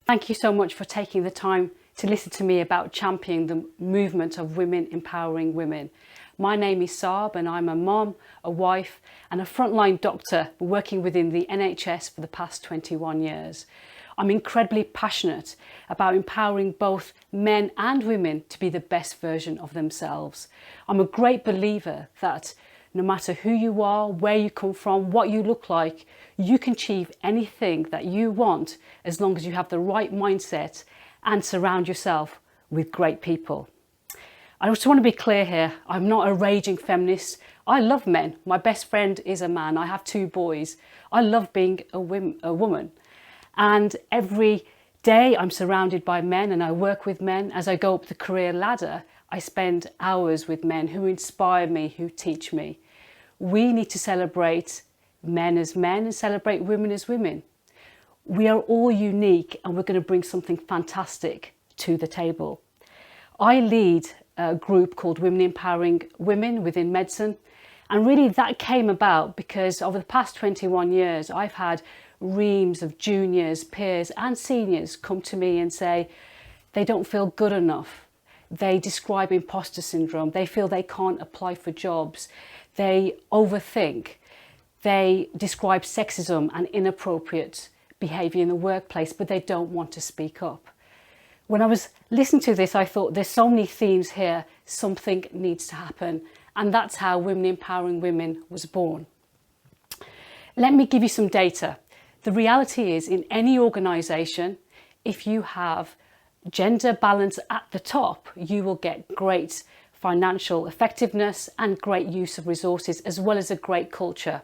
Thank you so much for taking the time to listen to me about championing the movement of women empowering women. My name is Sarb and I'm a mom, a wife and a frontline doctor working within the NHS for the past 21 years. I'm incredibly passionate about empowering both men and women to be the best version of themselves. I'm a great believer that no matter who you are, where you come from, what you look like, you can achieve anything that you want as long as you have the right mindset and surround yourself with great people. I just want to be clear here, I'm not a raging feminist. I love men. My best friend is a man. I have 2 boys. I love being a woman. And every day I'm surrounded by men and I work with men. As I go up the career ladder, I spend hours with men who inspire me, who teach me. We need to celebrate men as men and celebrate women as women. We are all unique and we're going to bring something fantastic to the table. I lead a group called Women Empowering Women within medicine, and really that came about because over the past 21 years I've had reams of juniors, peers and seniors come to me and say they don't feel good enough. They describe imposter syndrome. They feel they can't apply for jobs. They overthink. They describe sexism and inappropriate behaviour in the workplace, but they don't want to speak up. When I was listening to this, I thought there's so many themes here, something needs to happen. And that's how Women Empowering Women was born. Let me give you some data. The reality is in any organisation, if you have gender balance at the top, you will get great financial effectiveness and great use of resources, as well as a great culture.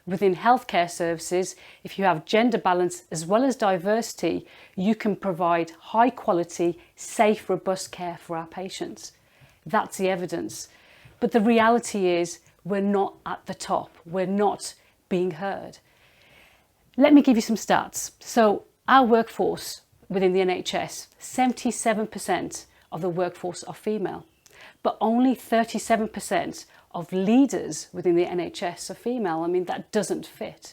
Within healthcare services, if you have gender balance as well as diversity, you can provide high quality, safe, robust care for our patients. That's the evidence. But the reality is we're not at the top. We're not being heard. Let me give you some stats. So our workforce within the NHS, 77% of the workforce are female, but only 37% of leaders within the NHS are female. I mean, that doesn't fit.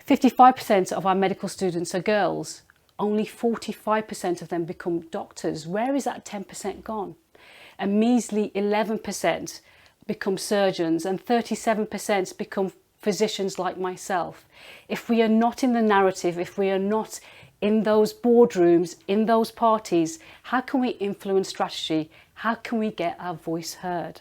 55% of our medical students are girls. Only 45% of them become doctors. Where is that 10% gone? A measly 11% become surgeons and 37% become physicians like myself. If we are not in the narrative, if we are not in those boardrooms, in those parties, how can we influence strategy? How can we get our voice heard?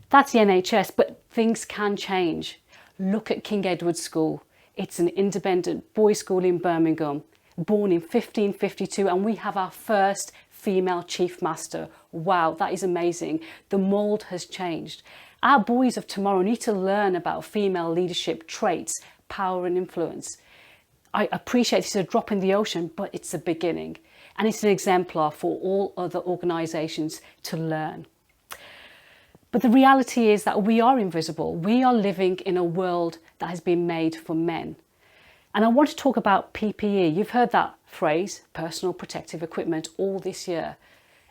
That's the NHS, but things can change. Look at King Edward's School. It's an independent boys' school in Birmingham, born in 1552, and we have our first female chief master. Wow, that is amazing. The mould has changed. Our boys of tomorrow need to learn about female leadership traits, power and influence. I appreciate this is a drop in the ocean, but it's a beginning. And it's an exemplar for all other organisations to learn. But the reality is that we are invisible. We are living in a world that has been made for men. And I want to talk about PPE. You've heard that phrase, personal protective equipment, all this year.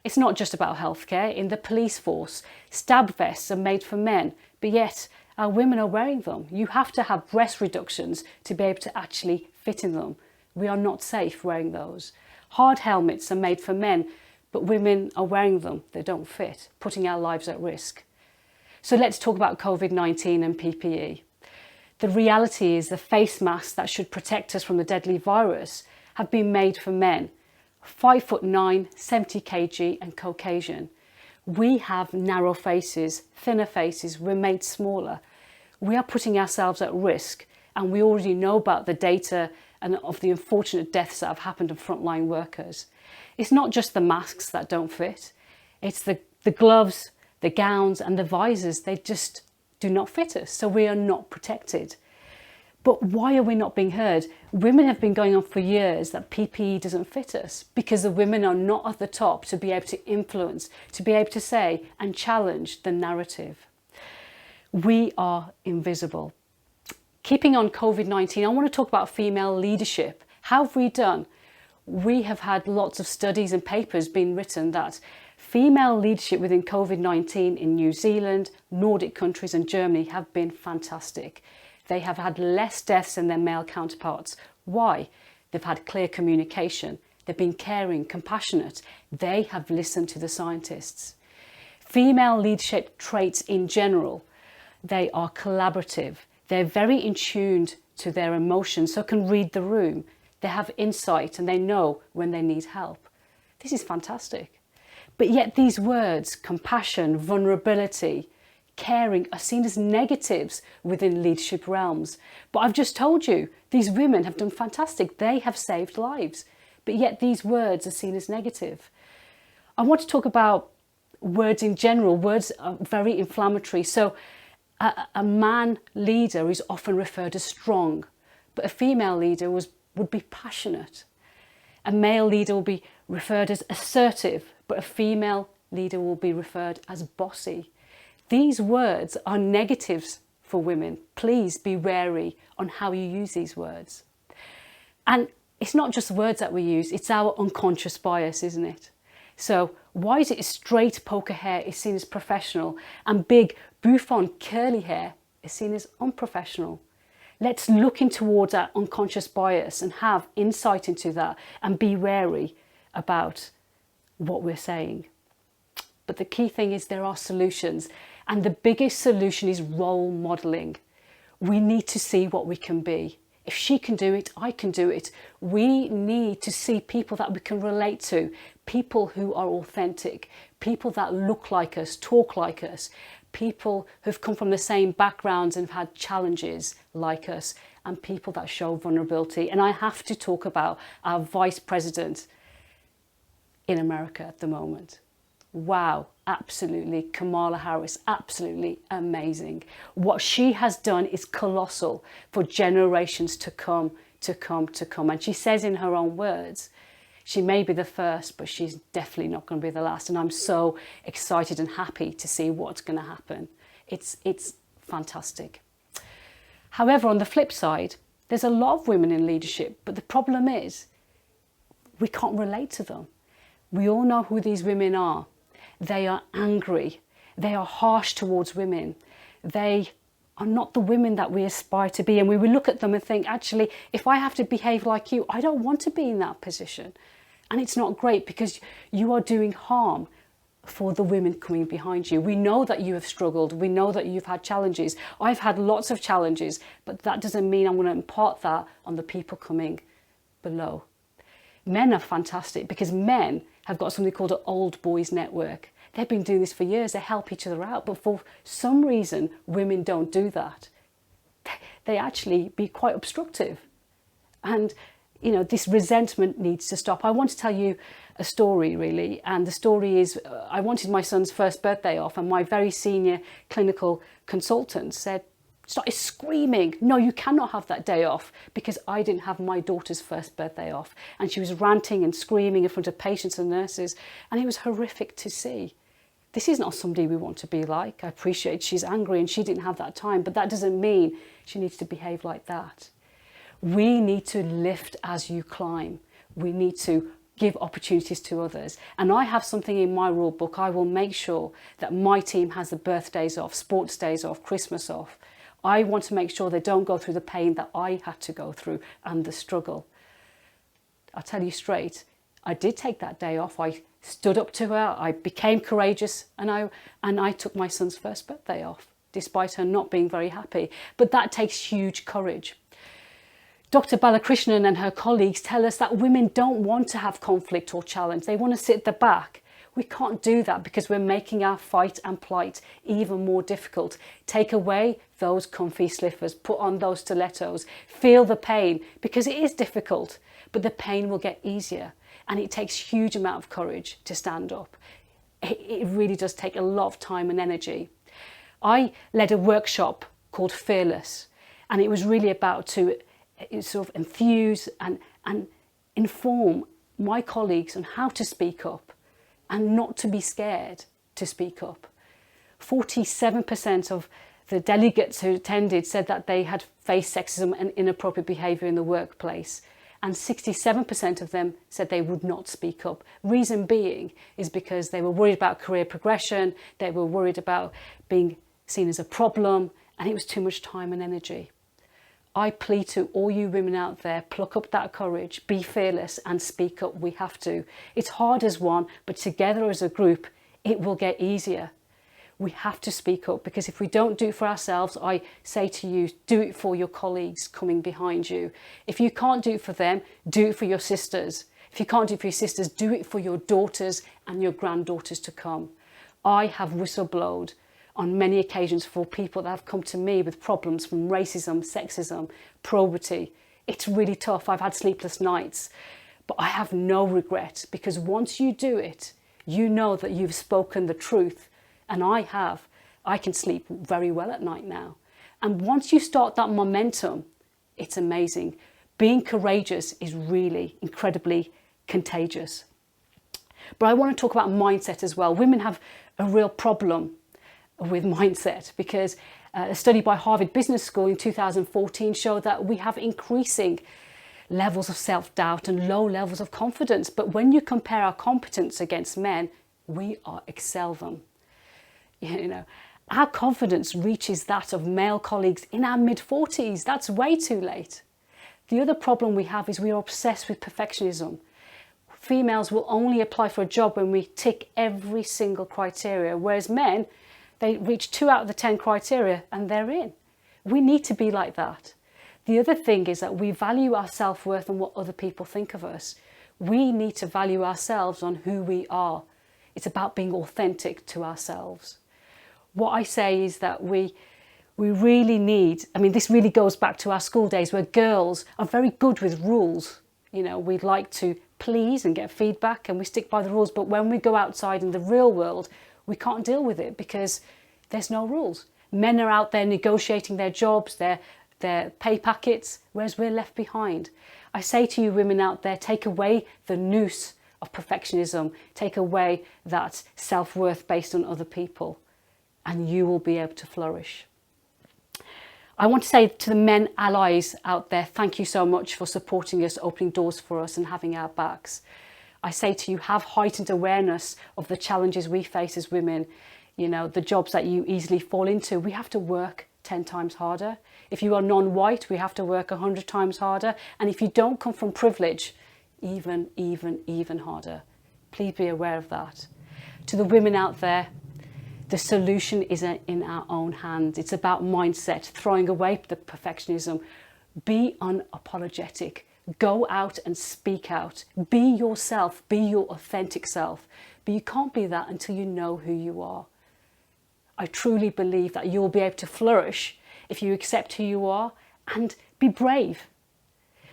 It's not just about healthcare. In the police force, stab vests are made for men, but yet our women are wearing them. You have to have breast reductions to be able to actually fit in them. We are not safe wearing those. Hard helmets are made for men, but women are wearing them. They don't fit, putting our lives at risk. So let's talk about COVID-19 and PPE. The reality is the face masks that should protect us from the deadly virus have been made for men, 5'9", 70 kg and Caucasian. We have narrow faces, thinner faces, we're made smaller. We are putting ourselves at risk, and we already know about the data and of the unfortunate deaths that have happened to frontline workers. It's not just the masks that don't fit, it's the gloves, the gowns and the visors. They just do not fit us, so we are not protected. But why are we not being heard? Women have been going on for years that PPE doesn't fit us because the women are not at the top to be able to influence, to be able to say and challenge the narrative. We are invisible. Keeping on COVID-19, I want to talk about female leadership. How have we done? We have had lots of studies and papers being written that female leadership within COVID-19 in New Zealand, Nordic countries and Germany have been fantastic. They have had less deaths than their male counterparts. Why? they've had clear communication, they've been caring, compassionate, they have listened to the scientists. Female leadership traits in general, they are collaborative, they're very in tune to their emotions, so can read the room, they have insight and they know when they need help. This is fantastic. But yet these words, compassion, vulnerability, caring, are seen as negatives within leadership realms. But I've just told you, these women have done fantastic. They have saved lives. But yet these words are seen as negative. I want to talk about words in general. Words are very inflammatory. So a man leader is often referred as strong, but a female leader would be passionate. A male leader will be referred as assertive, but a female leader will be referred as bossy. These words are negatives for women. Please be wary on how you use these words. And it's not just words that we use, it's our unconscious bias, isn't it? So why is it straight poker hair is seen as professional and big bouffant curly hair is seen as unprofessional? Let's look in towards our unconscious bias and have insight into that and be wary about what we're saying. But the key thing is there are solutions, and the biggest solution is role modelling. We need to see what we can be. If she can do it, I can do it. We need to see people that we can relate to, people who are authentic, people that look like us, talk like us, people who've come from the same backgrounds and have had challenges like us, and people that show vulnerability. And I have to talk about our Vice President in America at the moment. Wow, absolutely, Kamala Harris, absolutely amazing. What she has done is colossal for generations to come. And she says in her own words, she may be the first, but she's definitely not going to be the last. And I'm so excited and happy to see what's going to happen. It's fantastic. However, on the flip side, there's a lot of women in leadership, but the problem is we can't relate to them. We all know who these women are. They are angry. They are harsh towards women. They are not the women that we aspire to be. And we will look at them and think, actually, if I have to behave like you, I don't want to be in that position. And it's not great because you are doing harm for the women coming behind you. We know that you have struggled. We know that you've had challenges. I've had lots of challenges, but that doesn't mean I'm going to impart that on the people coming below. Men are fantastic because men have got something called an old boys network. They've been doing this for years. They help each other out. But for some reason, women don't do that. They actually be quite obstructive. And, you know, this resentment needs to stop. I want to tell you a story, really. And the story is, I wanted my son's first birthday off, and my very senior clinical consultant started screaming, no, you cannot have that day off, because I didn't have my daughter's first birthday off. And she was ranting and screaming in front of patients and nurses, and it was horrific to see. This is not somebody we want to be like. I appreciate she's angry and she didn't have that time, but that doesn't mean she needs to behave like that. We need to lift as you climb. We need to give opportunities to others. And I have something in my rule book. I will make sure that my team has the birthdays off, sports days off, Christmas off. I want to make sure they don't go through the pain that I had to go through and the struggle. I'll tell you straight, I did take that day off. I stood up to her, I became courageous, and I took my son's first birthday off, despite her not being very happy. But that takes huge courage. Dr. Balakrishnan and her colleagues tell us that women don't want to have conflict or challenge. They want to sit at the back. We can't do that because we're making our fight and plight even more difficult. Take away those comfy slippers, put on those stilettos, feel the pain, because it is difficult, but the pain will get easier. And it takes a huge amount of courage to stand up. It really does take a lot of time and energy. I led a workshop called Fearless, and it was really about to sort of enthuse and inform my colleagues on how to speak up and not to be scared to speak up. 47% of the delegates who attended said that they had faced sexism and inappropriate behaviour in the workplace. And 67% of them said they would not speak up. Reason being is because they were worried about career progression, they were worried about being seen as a problem, and it was too much time and energy. I plead to all you women out there, pluck up that courage, be fearless and speak up. We have to. It's hard as one, but together as a group, it will get easier. We have to speak up, because if we don't do it for ourselves, I say to you, do it for your colleagues coming behind you. If you can't do it for them, do it for your sisters. If you can't do it for your sisters, do it for your daughters and your granddaughters to come. I have whistleblowed on many occasions for people that have come to me with problems from racism, sexism, probity. It's really tough. I've had sleepless nights, but I have no regret, because once you do it, you know that you've spoken the truth. And I can sleep very well at night now. And once you start that momentum, it's amazing. Being courageous is really incredibly contagious. But I want to talk about mindset as well. Women have a real problem with mindset, because a study by Harvard Business School in 2014 showed that we have increasing levels of self-doubt and low levels of confidence. But when you compare our competence against men, we excel them. You know, our confidence reaches that of male colleagues in our mid-40s. That's way too late. The other problem we have is we are obsessed with perfectionism. Females will only apply for a job when we tick every single criteria, whereas men, they reach 2 out of the 10 criteria and they're in. We need to be like that. The other thing is that we value our self-worth on what other people think of us. We need to value ourselves on who we are. It's about being authentic to ourselves. What I say is that we really need, this really goes back to our school days, where girls are very good with rules. You know, we'd like to please and get feedback and we stick by the rules, but when we go outside in the real world, we can't deal with it because there's no rules. Men are out there negotiating their jobs, their pay packets, whereas we're left behind. I say to you women out there, take away the noose of perfectionism, take away that self-worth based on other people, and you will be able to flourish. I want to say to the men allies out there, thank you so much for supporting us, opening doors for us and having our backs. I say to you, have heightened awareness of the challenges we face as women. You know, the jobs that you easily fall into, we have to work 10 times harder. If you are non-white, we have to work 100 times harder. And if you don't come from privilege, even harder. Please be aware of that. To the women out there, the solution is in our own hands. It's about mindset, throwing away the perfectionism. Be unapologetic. Go out and speak out. Be yourself. Be your authentic self. But you can't be that until you know who you are. I truly believe that you'll be able to flourish if you accept who you are and be brave.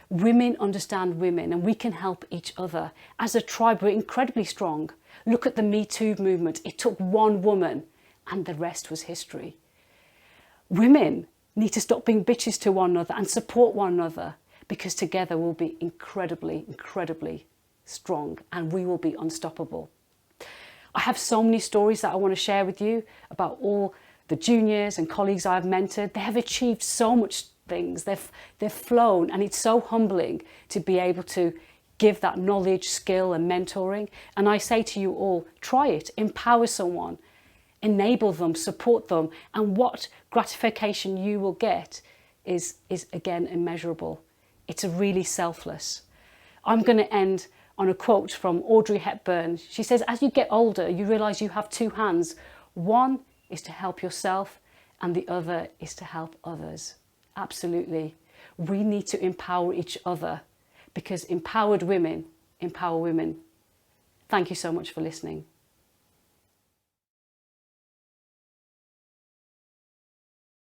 Women understand women and we can help each other. As a tribe, we're incredibly strong. Look at the Me Too movement. It took one woman and the rest was history. Women need to stop being bitches to one another and support one another, because together we'll be incredibly strong and we will be unstoppable. I have so many stories that I want to share with you about all the juniors and colleagues I've mentored. They have achieved so much things. They've flown, and it's so humbling to be able to give that knowledge, skill and mentoring. And I say to you all, try it, empower someone, enable them, support them, and what gratification you will get is again immeasurable. It's really selfless. I'm going to end on a quote from Audrey Hepburn. She says, as you get older, you realise you have 2 hands. One is to help yourself and the other is to help others. Absolutely. We need to empower each other, because empowered women empower women. Thank you so much for listening.